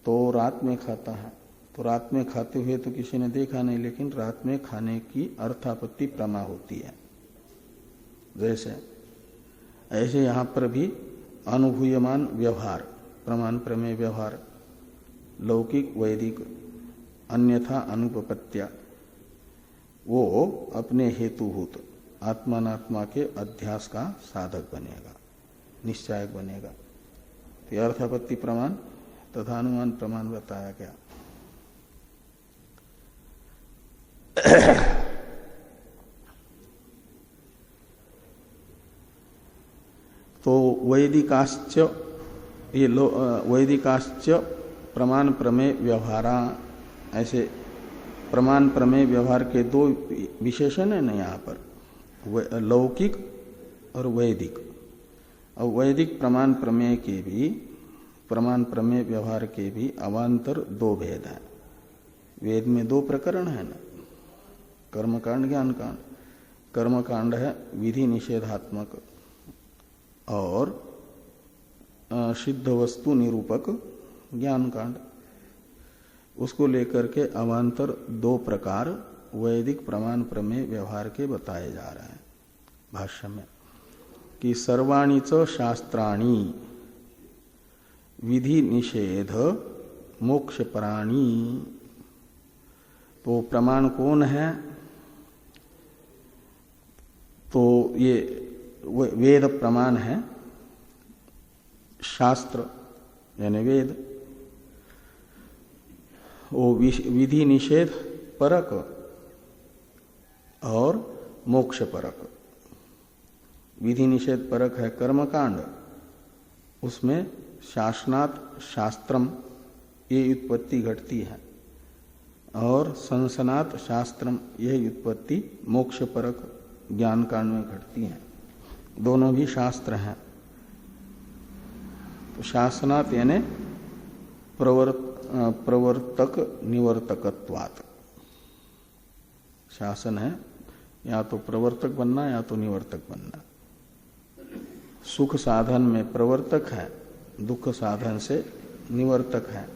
तो रात में खाता है। तो रात में खाते हुए तो किसी ने देखा नहीं, लेकिन रात में खाने की अर्थापत्ति प्रमा होती है। जैसे ऐसे यहाँ पर भी अनुभूयमान व्यवहार, प्रमाण प्रमेय व्यवहार, लौकिक वैदिक अन्यथा अनुपपत्या, वो अपने हेतुभूत आत्मानात्मा के अध्यास का साधक बनेगा, निश्चायक बनेगा। तो अर्थापत्ति प्रमाण तथा अनुमान प्रमाण बताया गया। तो वैदिकाश्च, ये वैदिकाश्च प्रमाण प्रमेय व्यवहारा, ऐसे प्रमाण प्रमेय व्यवहार के दो विशेषण है ना यहाँ पर, लौकिक और वैदिक। और वैदिक प्रमाण प्रमेय के भी, प्रमाण प्रमेय व्यवहार के भी अवान्तर दो भेद हैं। वेद में दो प्रकरण है ना, कर्मकांड ज्ञान कांड। कर्मकांड है विधि निषेधात्मक और सिद्ध वस्तु निरूपक ज्ञान कांड। उसको लेकर के अवान्तर दो प्रकार वैदिक प्रमाण प्रमेय व्यवहार के बताए जा रहे हैं भाष्य में, कि सर्वाणि च शास्त्राणि विधि निषेध मोक्षपराणि। तो प्रमाण कौन है? तो ये वेद प्रमाण है, शास्त्र यानी वेद, वो विधि निषेध परक और मोक्ष परक। विधि निषेध परक है कर्मकांड, उसमें शासनात् शास्त्रम ये उत्पत्ति घटती है, और संसनात् शास्त्रम यह उत्पत्ति मोक्ष परक ज्ञान कांड में घटती हैं। दोनों भी शास्त्र हैं। तो शासनात् यानी प्रवर्तक निवर्तकत्वात्, शासन है या तो प्रवर्तक बनना या तो निवर्तक बनना। सुख साधन में प्रवर्तक है, दुख साधन से निवर्तक है।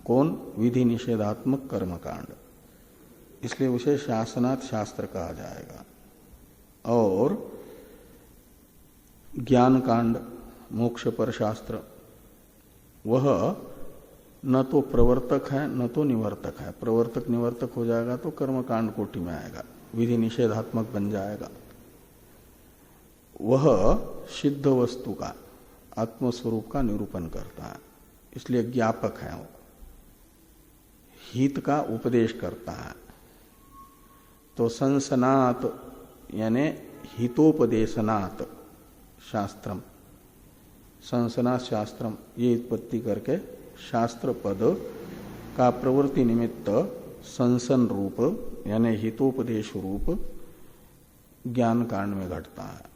कौन? विधि निषेधात्मक कर्मकांड, इसलिए उसे शासनात् शास्त्र कहा जाएगा। और ज्ञान कांड, मोक्ष पर शास्त्र, वह न तो प्रवर्तक है न तो निवर्तक है। प्रवर्तक निवर्तक हो जाएगा तो कर्मकांड कोटि में आएगा, विधि निषेधात्मक बन जाएगा। वह सिद्ध वस्तु का, आत्मस्वरूप का निरूपण करता है, इसलिए ज्ञापक है। वो हित का उपदेश करता है। तो संसनात यानी हितोपदेशनात् शास्त्रम, संसनात् शास्त्रम, ये उत्पत्ति करके शास्त्र पद का प्रवृत्ति निमित्त संसन रूप यानी हितोपदेश रूप ज्ञान कांड में घटता है।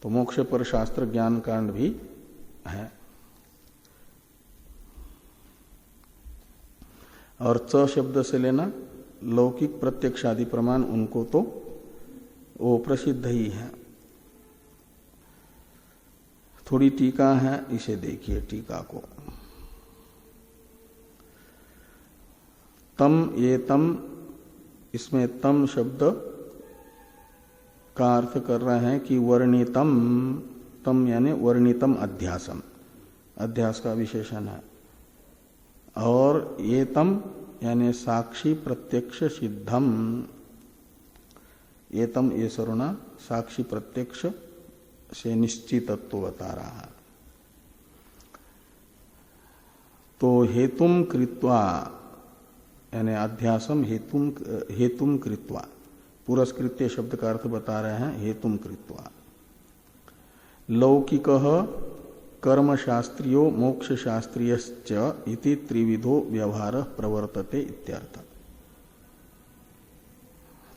तो मोक्ष पर शास्त्र ज्ञान कांड भी है। और च शब्द से लेना लौकिक प्रत्यक्षादि प्रमाण, उनको तो वो प्रसिद्ध ही है। थोड़ी टीका है, इसे देखिए टीका को। तम ये तम, इसमें तम शब्द का अर्थ कर रहे हैं कि वर्णितम, तम यानी वर्णितम अध्यासम, अध्यास का विशेषण है। और ये तम यानी साक्षी प्रत्यक्ष सिद्धम, ये तम ये सरुणा साक्षी प्रत्यक्ष से निश्चितत्व बता रहा है। तो हेतुम कृत्वा यानी अध्यासम हेतुम कृत्वा, पुरस्कृत्य शब्द का अर्थ बता रहे हैं हेतुम कृत्वा। लौकिक कर्म शास्त्रियो मोक्ष शास्त्रीयश्च इति त्रिविधो व्यवहार प्रवर्तते इत्यर्थ।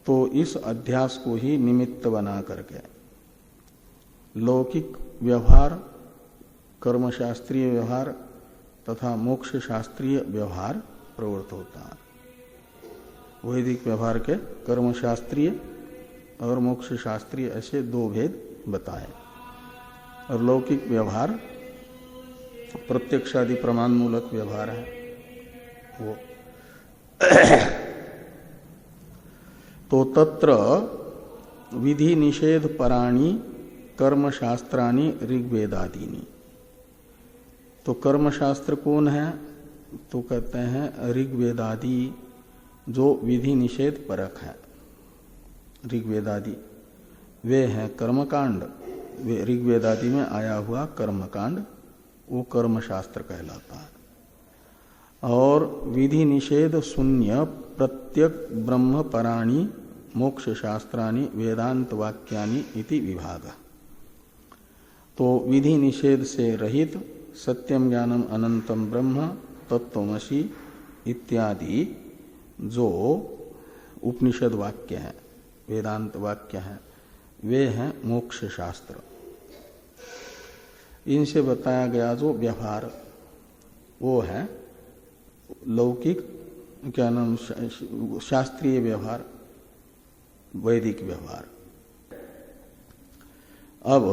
तो इस अध्यास को ही निमित्त बना करके लौकिक व्यवहार, कर्म शास्त्रीय व्यवहार तथा मोक्ष शास्त्रीय व्यवहार प्रवृत्त होता है। वैदिक व्यवहार के कर्म शास्त्रीय और मोक्ष शास्त्रीय ऐसे दो भेद बताए। और लौकिक व्यवहार प्रत्यक्षादि प्रमाण मूलक व्यवहार है वो। तो तत्र विधि निषेध पराणी कर्मशास्त्राणी ऋग्वेदादीनी। तो कर्मशास्त्र कौन है? तो कहते हैं ऋग्वेदादि, जो विधि निषेध परक है। ऋग्वेदादि वे हैं कर्मकांड, वे ऋग्वेदादि में आया हुआ कर्मकांड, वो कर्मशास्त्र कहलाता है। और विधि निषेध शून्य प्रत्यक ब्रह्म पराणी मोक्ष शास्त्राणी वेदांत वाक्यानि इति विभाग। तो विधि निषेध से रहित सत्यम ज्ञानम अनंतम ब्रह्म तत्वमसि इत्यादि जो उपनिषद वाक्य हैं, वेदांत वाक्य हैं, वे हैं मोक्ष शास्त्र। इनसे बताया गया जो व्यवहार वो है लौकिक, क्या नाम, शास्त्रीय व्यवहार, वैदिक व्यवहार। अब